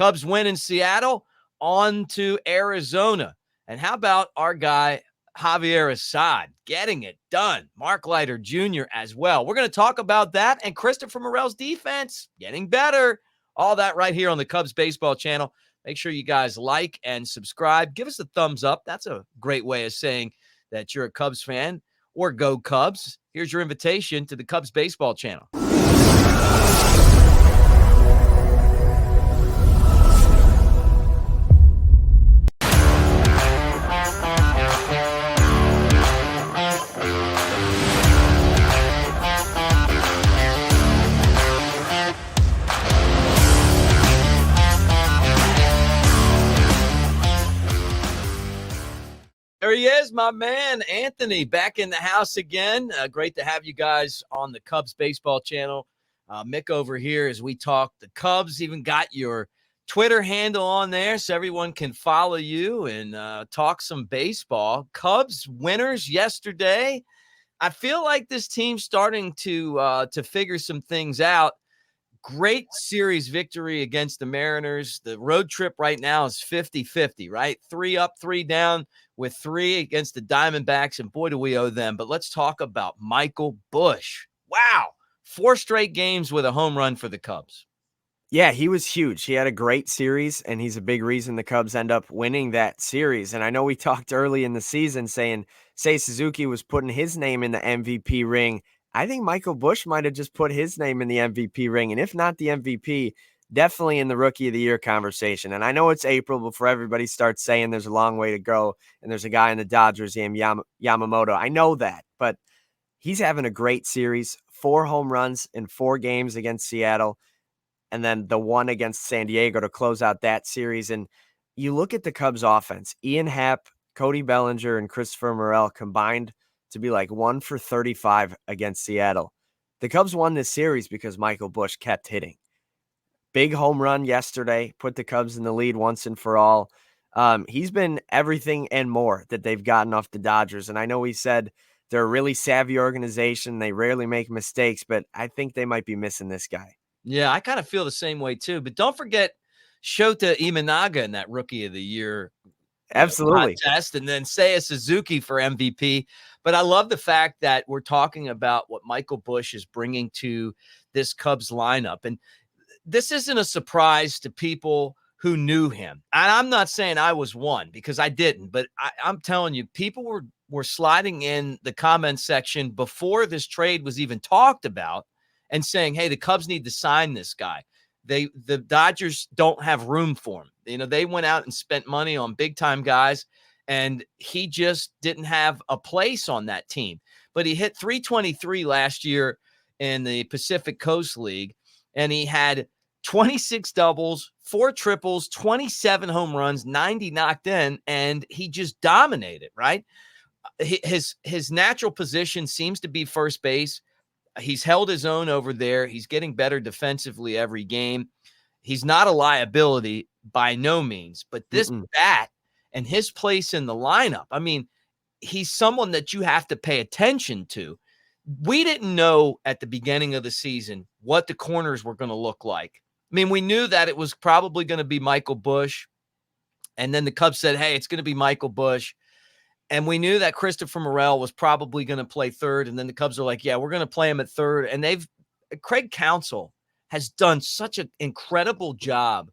Cubs win in Seattle, on to Arizona. And how about our guy, Javier Assad, getting it done? Mark Leiter Jr. as well. We're going to talk about that and Christopher Morel's defense getting better. All that right here on the Cubs Baseball Channel. Make sure you guys like and subscribe. Give us a thumbs up. That's a great way of saying that you're a Cubs fan, or go Cubs. Here's your invitation to the Cubs Baseball Channel. There he is, my man, Anthony, back in the house again. Great to have you guys on the Cubs Baseball Channel. Mick over here as we talk the Cubs. Even got your Twitter handle on there so everyone can follow you and talk some baseball. Cubs winners yesterday. I feel like this team's starting to figure some things out. Great series victory against the Mariners. The road trip right now is 50-50, right? 3 up, 3 down with 3 against the Diamondbacks, and boy, do we owe them. But let's talk about Michael Busch. Wow. 4 straight games with a home run for the Cubs. Yeah, he was huge. He had a great series, and he's a big reason the Cubs end up winning that series. And I know we talked early in the season saying Seiya Suzuki was putting his name in the MVP ring. I think Michael Busch might have just put his name in the MVP ring, and if not the MVP, definitely in the Rookie of the Year conversation. And I know it's April before everybody starts saying there's a long way to go, and there's a guy in the Dodgers named Yamamoto. I know that, but he's having a great series. 4 home runs in 4 games against Seattle, and then the one against San Diego to close out that series. And you look at the Cubs offense, Ian Happ, Cody Bellinger, and Christopher Morel combined to be like 1 for 35 against Seattle. The Cubs won this series because Michael Busch kept hitting. Big home run yesterday, put the Cubs in the lead once and for all. He's been everything and more that they've gotten off the Dodgers. And I know he said they're a really savvy organization. They rarely make mistakes, but I think they might be missing this guy. Yeah, I kind of feel the same way too. But don't forget Shota Imanaga in that Rookie of the Year Absolutely contest, and then Seiya Suzuki for MVP. But I love the fact that we're talking about what Michael Busch is bringing to this Cubs lineup. And this isn't a surprise to people who knew him. And I'm not saying I was one, because I didn't, but I'm telling you, people were sliding in the comments section before this trade was even talked about and saying, hey, the Cubs need to sign this guy. The Dodgers don't have room for him. You know, they went out and spent money on big time guys, and he just didn't have a place on that team. But he hit 323 last year in the Pacific Coast League, and he had 26 doubles, 4 triples, 27 home runs, 90 knocked in, and he just dominated, right? His natural position seems to be first base. He's held his own over there. He's getting better defensively every game. He's not a liability by no means, but this bat and his place in the lineup, I mean, he's someone that you have to pay attention to. We didn't know at the beginning of the season what the corners were going to look like. I mean, we knew that it was probably going to be Michael Busch, and then the Cubs said, hey, it's going to be Michael Busch. And we knew that Christopher Morel was probably going to play third. And then the Cubs are like, yeah, we're going to play him at third. And Craig Counsell has done such an incredible job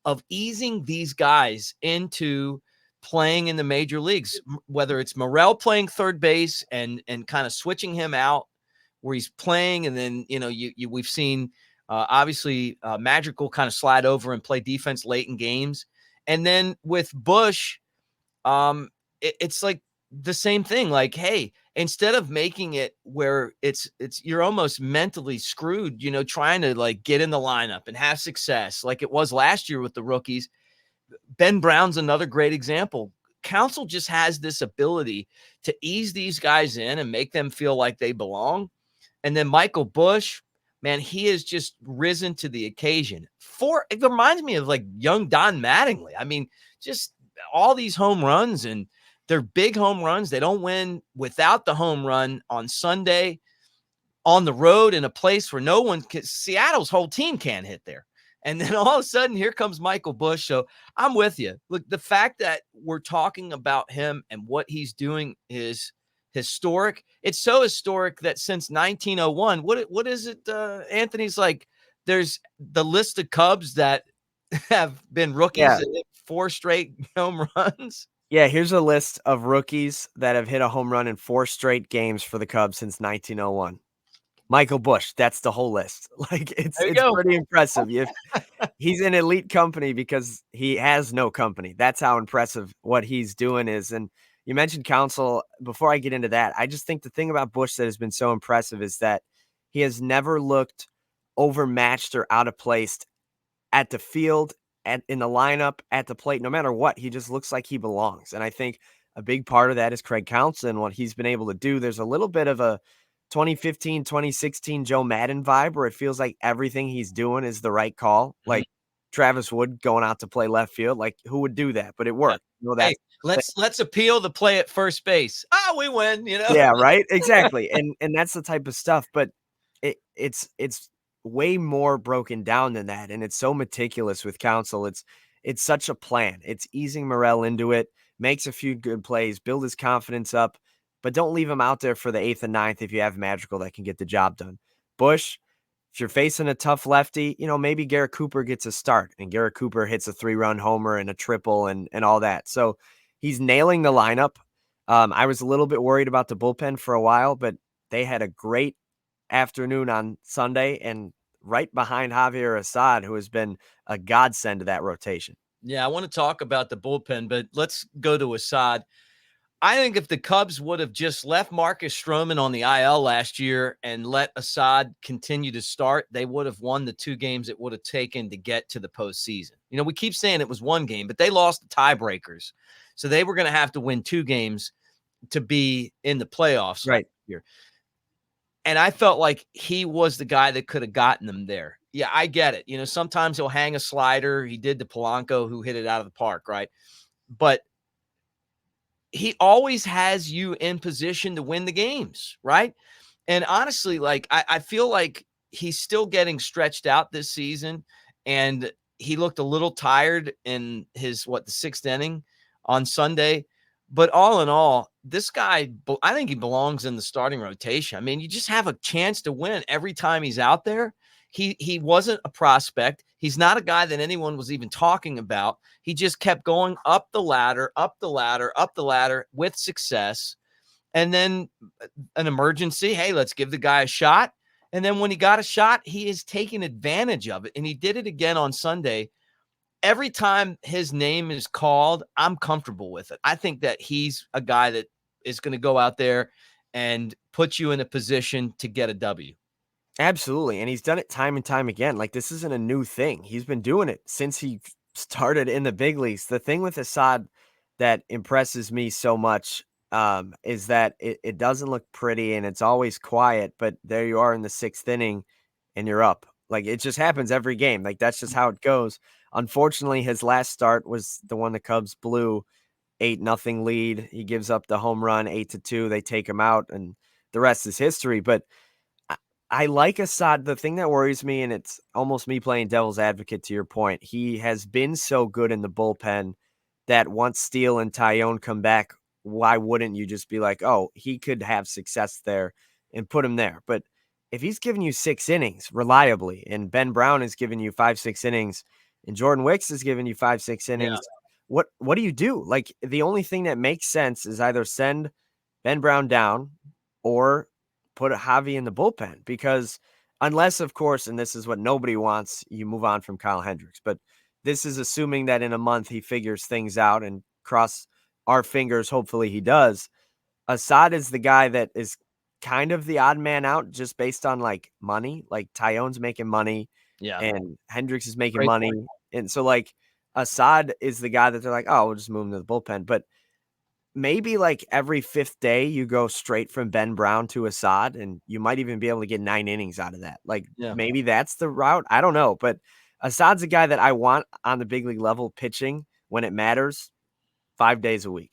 of easing these guys into playing in the major leagues, whether it's Morel playing third base and kind of switching him out where he's playing. And then, you know, we've seen obviously Madrigal kind of slide over and play defense late in games. And then with Busch, it's like the same thing. Like, hey, instead of making it where it's you're almost mentally screwed, you know, trying to like get in the lineup and have success like it was last year with the rookies. Ben Brown's another great example. Counsell just has this ability to ease these guys in and make them feel like they belong. And then Michael Busch, man, he has just risen to the occasion. It reminds me of like young Don Mattingly. I mean, just all these home runs, and they're big home runs. They don't win without the home run on Sunday on the road in a place where no one can. Seattle's whole team can't hit there. And then all of a sudden, here comes Michael Busch. So I'm with you. Look, the fact that we're talking about him and what he's doing is historic. It's so historic that since 1901, what is it, Anthony's like, there's the list of Cubs that have been rookies Yeah. that hit 4 straight home runs. Yeah, here's a list of rookies that have hit a home run in 4 straight games for the Cubs since 1901. Michael Busch, that's the whole list. Like, There you it's go. pretty impressive. If he's in elite company because he has no company. That's how impressive what he's doing is. And you mentioned Counsell. Before I get into that, I just think the thing about Busch that has been so impressive is that he has never looked overmatched or out of place at the field, in the lineup, at the plate, no matter what. He just looks like he belongs. And I think a big part of that is Craig Counsell and what he's been able to do. There's a little bit of a 2015, 2016 Joe Madden vibe where it feels like everything he's doing is the right call. Like Travis Wood going out to play left field. Like, who would do that? But it Yeah. worked. You know, Hey, that's let's appeal the play at first base. We win, you know? yeah, right. Exactly. And that's the type of stuff. But it's way more broken down than that. And it's so meticulous with Counsell. It's such a plan. It's easing Morel into it, makes a few good plays, build his confidence up, but don't leave him out there for the 8th and 9th if you have Magical that can get the job done. Busch, if you're facing a tough lefty, you know, maybe Garrett Cooper gets a start and Garrett Cooper hits a 3-run homer and a triple and all that. So he's nailing the lineup. I was a little bit worried about the bullpen for a while, but they had a great afternoon on Sunday and right behind Javier Assad, who has been a godsend to that rotation. Yeah, I want to talk about the bullpen, but let's go to Assad. I think if the Cubs would have just left Marcus Stroman on the IL last year and let Assad continue to start, they would have won the 2 games it would have taken to get to the postseason. You know, we keep saying it was 1 game, but they lost the tiebreakers. So they were going to have to win 2 games to be in the playoffs Right. here. And I felt like he was the guy that could have gotten them there. Yeah, I get it. You know, sometimes he'll hang a slider. He did to Polanco, who hit it out of the park, right? But he always has you in position to win the games, right? And honestly, like I feel like he's still getting stretched out this season, and he looked a little tired in his the 6th inning on Sunday. But all in all, this guy, I think he belongs in the starting rotation. I mean, you just have a chance to win every time he's out there. He wasn't a prospect. He's not a guy that anyone was even talking about. He just kept going up the ladder, up the ladder, up the ladder with success. And then an emergency, hey, let's give the guy a shot. And then when he got a shot, he is taking advantage of it. And he did it again on Sunday. Every time his name is called, I'm comfortable with it. I think that he's a guy that is going to go out there and put you in a position to get a W. Absolutely. And he's done it time and time again. Like, this isn't a new thing. He's been doing it since he started in the big leagues. The thing with Assad that impresses me so much is that it doesn't look pretty and it's always quiet, but there you are in the 6th inning and you're up. Like, it just happens every game. Like, that's just how it goes. Unfortunately, his last start was the one the Cubs blew, 8-0 lead. He gives up the home run, 8-2. They take him out, and the rest is history. But I like Assad. The thing that worries me, and it's almost me playing devil's advocate to your point, he has been so good in the bullpen that once Steele and Tyone come back, why wouldn't you just be like, oh, he could have success there and put him there? But if he's giving you 6 innings reliably, and Ben Brown is giving you 5-6 innings, and Jordan Wicks is giving you 5-6 innings, what do you do? Like, the only thing that makes sense is either send Ben Brown down or put a Javi in the bullpen, because unless, of course, and this is what nobody wants, you move on from Kyle Hendricks. But this is assuming that in a month he figures things out, and cross our fingers, hopefully he does. Assad is the guy that is kind of the odd man out just based on like money. Like, Tyone's making money and Hendricks is making Great money. point. And so like Assad is the guy that they're like, oh, we'll just move him to the bullpen. But maybe like every 5th day you go straight from Ben Brown to Assad, and you might even be able to get 9 innings out of that. Like, maybe that's the route. I don't know. But Assad's a guy that I want on the big league level pitching when it matters 5 days a week.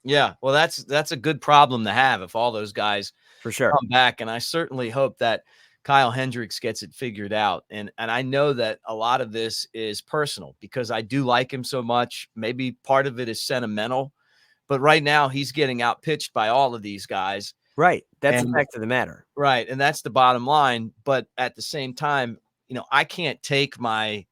Yeah. Well, that's a good problem to have if all those guys For sure. come back. And I certainly hope that, Kyle Hendricks gets it figured out. And I know that a lot of this is personal because I do like him so much. Maybe part of it is sentimental, but right now he's getting out pitched by all of these guys. Right. That's the And fact of the matter. right. And that's the bottom line. But at the same time, I can't take my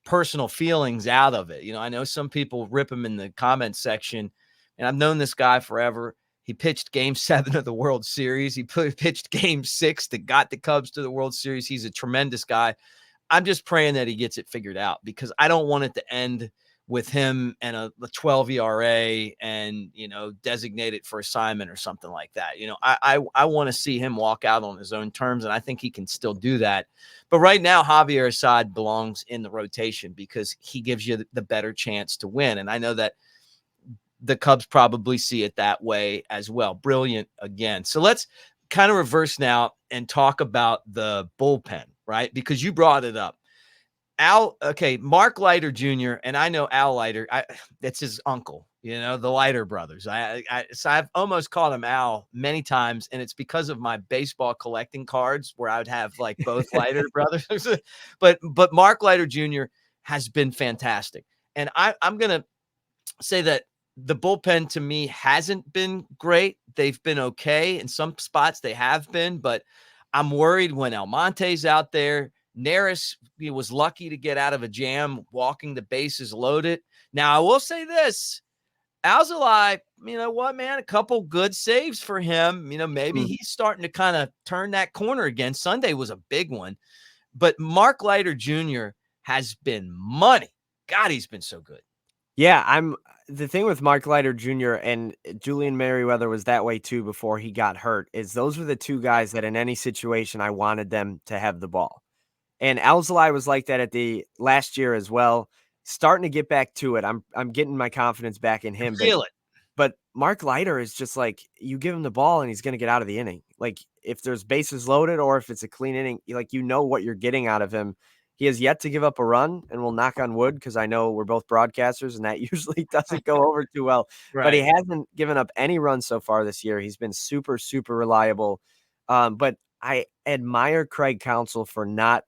personal feelings out of it. I know some people rip him in the comments section, and I've known this guy forever. He pitched game 7 of the World Series. He pitched game 6 that got the Cubs to the World Series. He's a tremendous guy. I'm just praying that he gets it figured out because I don't want it to end with him and a 12 ERA and, designated for assignment or something like that. I want to see him walk out on his own terms, and I think he can still do that. But right now, Javier Assad belongs in the rotation because he gives you the better chance to win. And I know that the Cubs probably see it that way as well. Brilliant again. So let's kind of reverse now and talk about the bullpen, right? Because you brought it up. Mark Leiter Jr., and I know Al Leiter, that's his uncle, the Leiter brothers. So I've almost called him Al many times, and it's because of my baseball collecting cards where I would have like both Leiter brothers. But Mark Leiter Jr. has been fantastic. And I'm going to say that the bullpen to me hasn't been great. They've been okay. In some spots they have been, but I'm worried when Almonte's out there. Neris was lucky to get out of a jam walking the bases loaded. Now, I will say this. Alzolay, you know what, man? A couple good saves for him. Maybe he's starting to kind of turn that corner again. Sunday was a big one. But Mark Leiter Jr. has been money. God, he's been so good. Yeah, the thing with Mark Leiter Jr. and Julian Merriweather was that way too before he got hurt, is those were the two guys that in any situation I wanted them to have the ball. And Alzolay was like that at the last year as well. Starting to get back to it. I'm getting my confidence back in him. Feel it. But Mark Leiter is just like, you give him the ball and he's going to get out of the inning. Like if there's bases loaded or if it's a clean inning, what you're getting out of him. He has yet to give up a run, and we'll knock on wood because I know we're both broadcasters and that usually doesn't go over too well. Right. But he hasn't given up any runs so far this year. He's been super, super reliable. But I admire Craig Counsell for not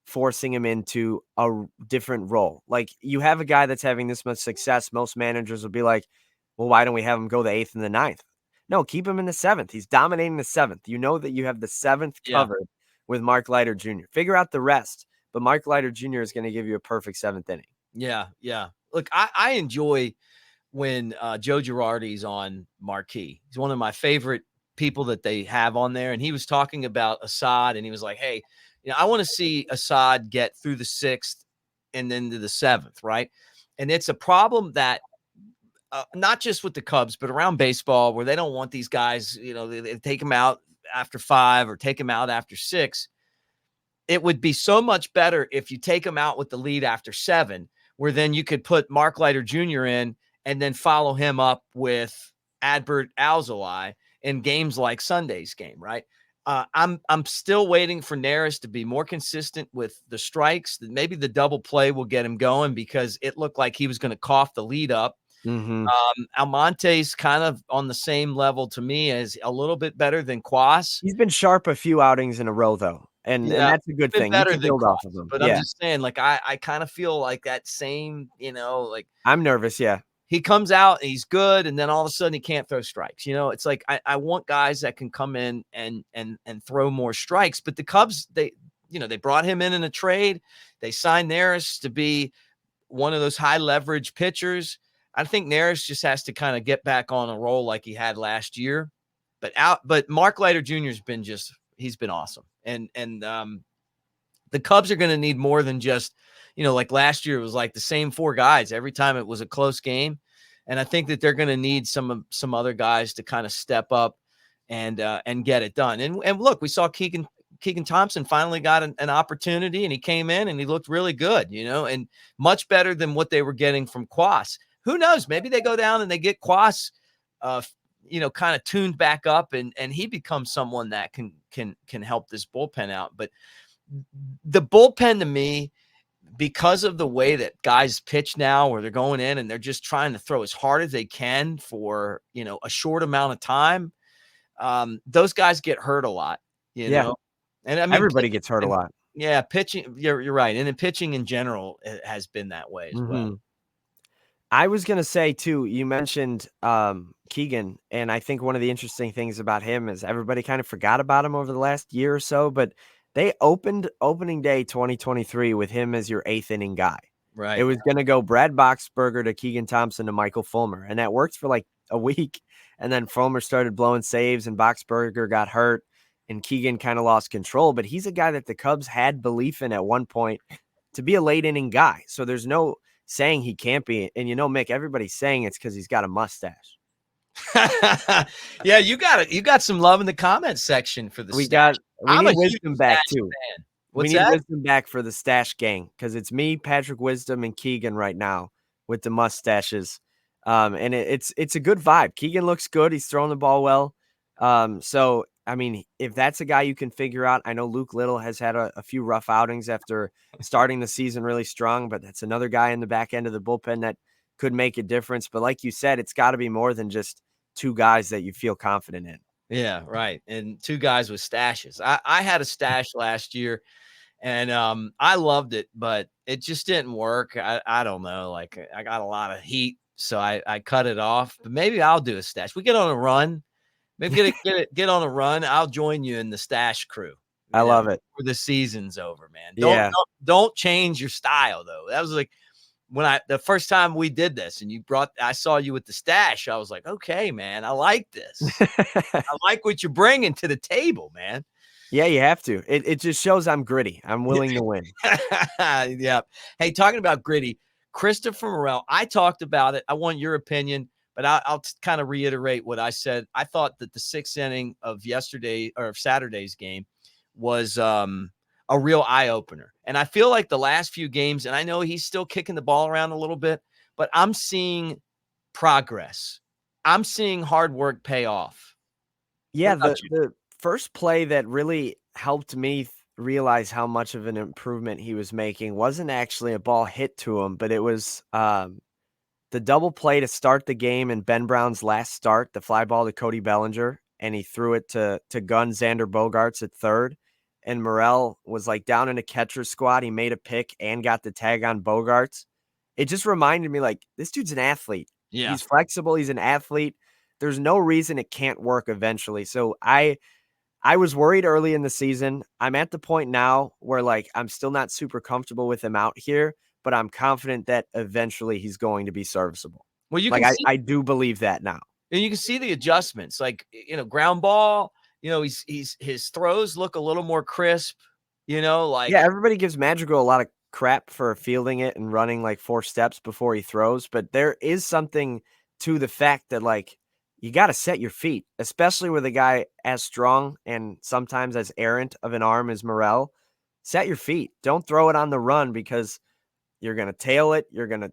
forcing him into a different role. Like you have a guy that's having this much success. Most managers will be like, well, why don't we have him go the 8th and the 9th? No, keep him in the 7th. He's dominating the 7th. You know that you have the 7th covered with Mark Leiter Jr. Figure out the rest. But Mark Leiter Jr. is going to give you a perfect 7th inning. Yeah, yeah. Look, I enjoy when Joe Girardi's on Marquee. He's one of my favorite people that they have on there. And he was talking about Assad, and he was like, hey, I want to see Assad get through the 6th and then to the 7th, right? And it's a problem that not just with the Cubs, but around baseball where they don't want these guys, they take them out after 5 or take them out after 6. It would be so much better if you take him out with the lead after 7, where then you could put Mark Leiter Jr. in and then follow him up with Adbert Alzolay in games like Sunday's game, right? I'm still waiting for Neris to be more consistent with the strikes. Maybe the double play will get him going because it looked like he was going to cough the lead up. Mm-hmm. Almonte's kind of on the same level to me as a little bit better than Quas. He's been sharp a few outings in a row, though. And that's a good thing. Better you can build off of him. But I'm just saying, like, I kind of feel like that same, like I'm nervous. Yeah. He comes out and he's good. And then all of a sudden he can't throw strikes. It's like, I want guys that can come in and throw more strikes, but the Cubs, they brought him in a trade. They signed Neris to be one of those high leverage pitchers. I think Neris just has to kind of get back on a roll like he had last year, but Mark Leiter Jr. he's been awesome. And the Cubs are going to need more than just, like last year, it was like the same 4 guys every time it was a close game. And I think that they're going to need some other guys to kind of step up and get it done. And look, we saw Keegan Thompson finally got an opportunity, and he came in and he looked really good, and much better than what they were getting from Quas. Who knows? Maybe they go down and they get Quas, kind of tuned back up, and he becomes someone that can help this bullpen out. But the bullpen to me, because of the way that guys pitch now, where they're going in and they're just trying to throw as hard as they can for, a short amount of time, those guys get hurt a lot, you know? And I mean, Everybody gets hurt a lot. yeah, pitching. You're right, and then pitching in general has been that way as well. I was gonna say too, you mentioned Keegan, and I think one of the interesting things about him is everybody kind of forgot about him over the last year or so, but they opened opening day 2023 with him as your 8th inning guy. It Right. was gonna go Brad Boxberger to Keegan Thompson to Michael Fulmer, and that worked for like a week. And then Fulmer started blowing saves, and Boxberger got hurt, and Keegan kind of lost control. But he's a guy that the Cubs had belief in at one point to be a late inning guy. So there's no saying he can't be. And Mick, everybody's saying it's because he's got a mustache. Yeah, you got some love in the comments section for the We stash. I'm need a huge Wisdom back stash too. fan. We What's need that? Wisdom back for the stash gang because it's me, Patrick Wisdom, and Keegan right now with the mustaches. And it's a good vibe. Keegan looks good. He's throwing the ball well. So I mean, if that's a guy you can figure out, I know Luke Little has had a few rough outings after starting the season really strong, but that's another guy in the back end of the bullpen that could make a difference. But like you said, it's got to be more than just two guys that you feel confident in. Yeah, right. And two guys with stashes. I had a stash last year, and I loved it, but it just didn't work. I don't know. Like I got a lot of heat, so I cut it off. But maybe I'll do a stash. We get on a run. Maybe get on a run. I'll join you in the stash crew. I love it. Before the season's over, man. Yeah. Don't change your style though. That was like when the first time we did this and I saw you with the stash. I was like, okay, man, I like this. I like what you're bringing to the table, man. Yeah, you have to. It just shows I'm gritty. I'm willing to win. Yeah. Hey, talking about gritty, Christopher Morel, I talked about it. I want your opinion, but I'll kind of reiterate what I said. I thought that the 6th inning of Saturday's game was a real eye opener. And I feel like the last few games, and I know he's still kicking the ball around a little bit, but I'm seeing progress. I'm seeing hard work pay off. Yeah, the first play that really helped me realize how much of an improvement he was making wasn't actually a ball hit to him, but it was the double play to start the game in Ben Brown's last start, the fly ball to Cody Bellinger, and he threw it to gun Xander Bogaerts at third. And Morel was like down in a catcher's squad. He made a pick and got the tag on Bogaerts. It just reminded me, like, this dude's an athlete. Yeah. He's flexible. He's an athlete. There's no reason it can't work eventually. So I was worried early in the season. I'm at the point now where, like, I'm still not super comfortable with him out here, but I'm confident that eventually he's going to be serviceable. Well, I do believe that now. And you can see the adjustments, like, ground ball, his throws look a little more crisp, like. Yeah, everybody gives Madrigal a lot of crap for fielding it and running like 4 steps before he throws, but there is something to the fact that, like, you got to set your feet, especially with a guy as strong and sometimes as errant of an arm as Morel. Set your feet. Don't throw it on the run because you're going to tail it. You're going to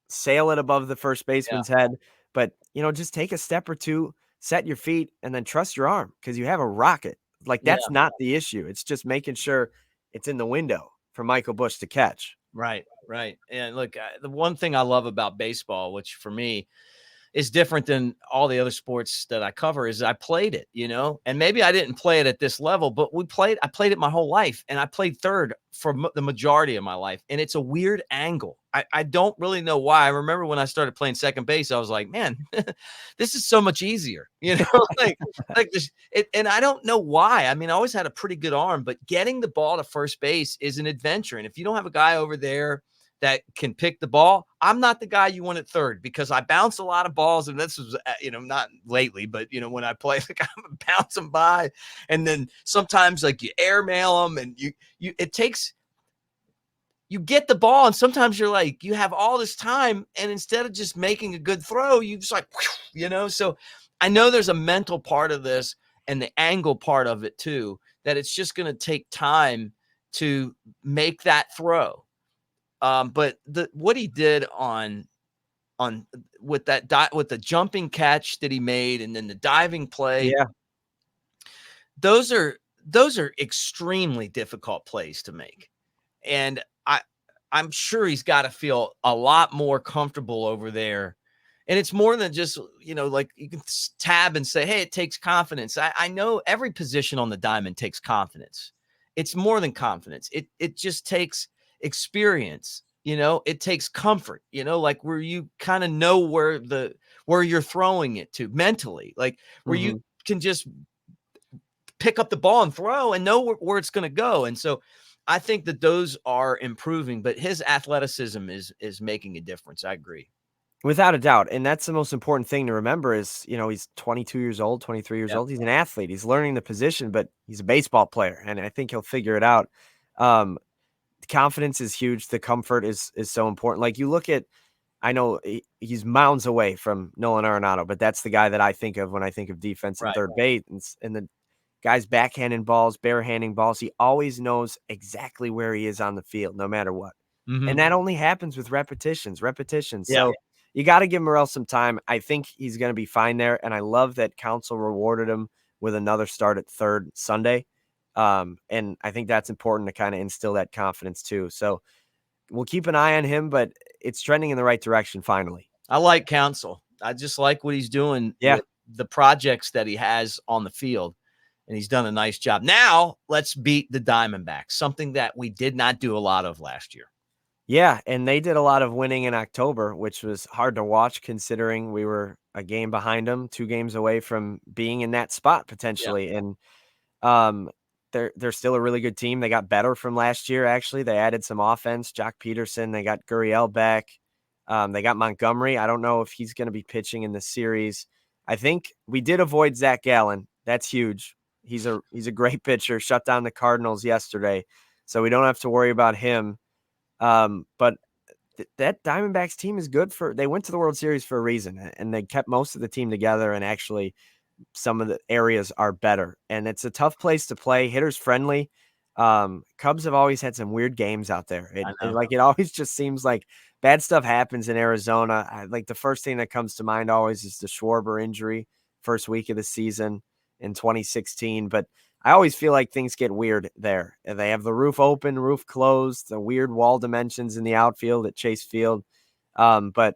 sail it above the first baseman's head. But, just take a step or two, set your feet, and then trust your arm because you have a rocket. Like, that's not the issue. It's just making sure it's in the window for Michael Busch to catch. Right, right. And look, the one thing I love about baseball, which for me is different than all the other sports that I cover, is I played it, and maybe I didn't play it at this level, but I played it my whole life, and I played third for the majority of my life. And it's a weird angle. I don't really know why. I remember when I started playing second base, I was like, man, this is so much easier, like this. And I don't know why. I mean, I always had a pretty good arm, but getting the ball to first base is an adventure. And if you don't have a guy over there that can pick the ball, I'm not the guy you want at third because I bounce a lot of balls. And this was, not lately, but, when I play, like, I'm bouncing by, and then sometimes, like, you airmail them and you get the ball, and sometimes you're like, you have all this time, and instead of just making a good throw, you just like, so I know there's a mental part of this and the angle part of it too, that it's just going to take time to make that throw. But what he did with the jumping catch that he made, and then the diving play, those are extremely difficult plays to make. And I'm sure he's got to feel a lot more comfortable over there. And it's more than just, like, you can tab and say, hey, it takes confidence. I know every position on the diamond takes confidence. it's more than confidence. It just takes experience. It takes comfort, like where you kind of know where you're throwing it to mentally, like where you Mhm. can just pick up the ball and throw and know where it's going to go. And so I think that those are improving, but his athleticism is making a difference. I agree. Without a doubt, and that's the most important thing to remember is, he's 22 years old, 23 years Yeah. old. He's an athlete. He's learning the position, but he's a baseball player, and I think he'll figure it out. Um, Confidence is huge. The comfort is so important. Like, you look at, I know he's mounds away from Nolan Arenado, but that's the guy that I think of when I think of defense at Right. third base. And the guy's backhanding balls, barehanding balls. He always knows exactly where he is on the field, no matter what. Mm-hmm. And that only happens with repetitions. Yeah. So you got to give Morel some time. I think he's going to be fine there. And I love that Council rewarded him with another start at third Sunday. And I think that's important to kind of instill that confidence too. So we'll keep an eye on him, but it's trending in the right direction finally. I like Counsell. I just like what he's doing Yeah. with the projects that he has on the field, and he's done a nice job. Now let's beat the Diamondbacks, something that we did not do a lot of last year. Yeah, and they did a lot of winning in October, which was hard to watch considering we were a game behind them, 2 games away from being in that spot Yeah. potentially. And um, they're still a really good team. They got better from last year. Actually, they added some offense. Jock Peterson. They got Gurriel back. They got Montgomery. I don't know if he's going to be pitching in the series. I think we did avoid Zach Gallen. That's huge. He's a great pitcher. Shut down the Cardinals yesterday, so we don't have to worry about him. But that Diamondbacks team is good they went to the World Series for a reason, and they kept most of the team together, and actually some of the areas are better. And it's a tough place to play. Hitters friendly. Cubs have always had some weird games out there. I know. It always just seems like bad stuff happens in Arizona. Like the first thing that comes to mind always is the Schwarber injury, first week of the season in 2016. But I always feel like things get weird there. They have the roof open, roof closed, the weird wall dimensions in the outfield at Chase Field. But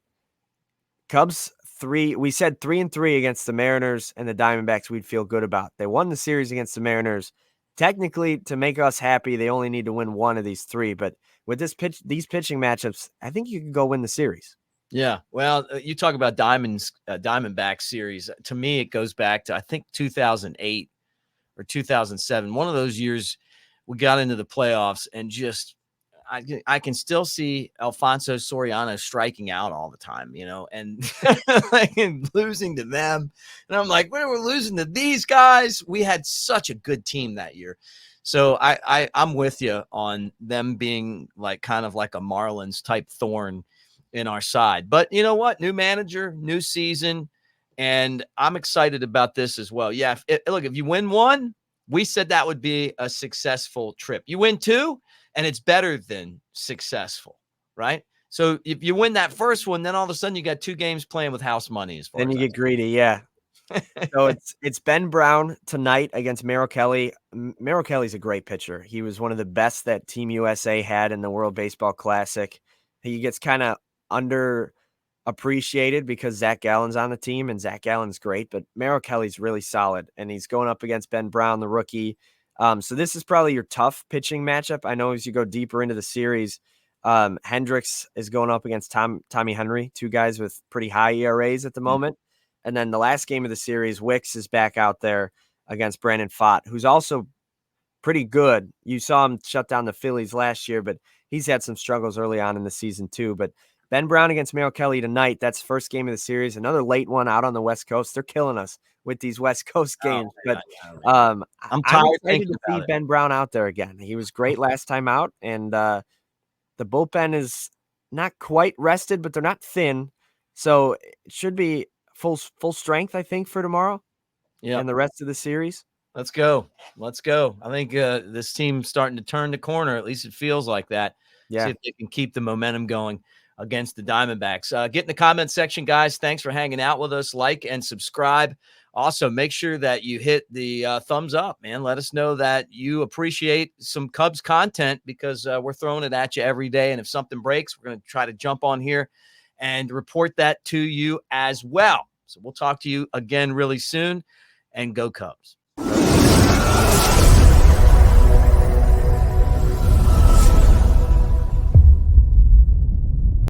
Cubs we said 3-3 against the Mariners and the Diamondbacks we'd feel good about. They won the series against the Mariners. Technically, to make us happy, they only need to win one of these 3. But with these pitching matchups, I think you can go win the series. Yeah. Well, you talk about Diamondback series. To me, it goes back to, I think, 2008 or 2007. One of those years we got into the playoffs and just I can still see Alfonso Soriano striking out all the time, and like, and losing to them. And I'm like, we're losing to these guys. We had such a good team that year. So I'm with you on them being like kind of like a Marlins type thorn in our side. But you know what? New manager, new season. And I'm excited about this as well. Yeah. Look, if you win one, we said that would be a successful trip. You win 2, and it's better than successful, right? So if you win that first one, then all of a sudden you got 2 games playing with house money as far Then as you get greedy, yeah. So it's Ben Brown tonight against Merrill Kelly. Merrill Kelly's a great pitcher. He was one of the best that Team USA had in the World Baseball Classic. He gets kind of underappreciated because Zach Gallen's on the team, and Zach Gallen's great, but Merrill Kelly's really solid, and he's going up against Ben Brown, the rookie. So this is probably your tough pitching matchup. I know as you go deeper into the series, Hendricks is going up against Tommy Henry, 2 guys with pretty high ERAs at the moment. And then the last game of the series, Wicks is back out there against Brandon Pfaadt, who's also pretty good. You saw him shut down the Phillies last year, but he's had some struggles early on in the season too. But Ben Brown against Merrill Kelly tonight. That's first game of the series. Another late one out on the West Coast. They're killing us with these West Coast games. But I'm I'm tired excited thinking to see about it. Ben Brown out there again. He was great last time out, and the bullpen is not quite rested, but they're not thin. So it should be full strength, I think, for tomorrow and the rest of the series. Let's go. I think this team's starting to turn the corner. At least it feels like that. Yeah. See if they can keep the momentum going against the Diamondbacks. Get in the comment section, guys. Thanks for hanging out with us. Like and subscribe. Also, make sure that you hit the thumbs up, man. Let us know that you appreciate some Cubs content because we're throwing it at you every day. And if something breaks, we're going to try to jump on here and report that to you as well. So we'll talk to you again really soon, and go Cubs.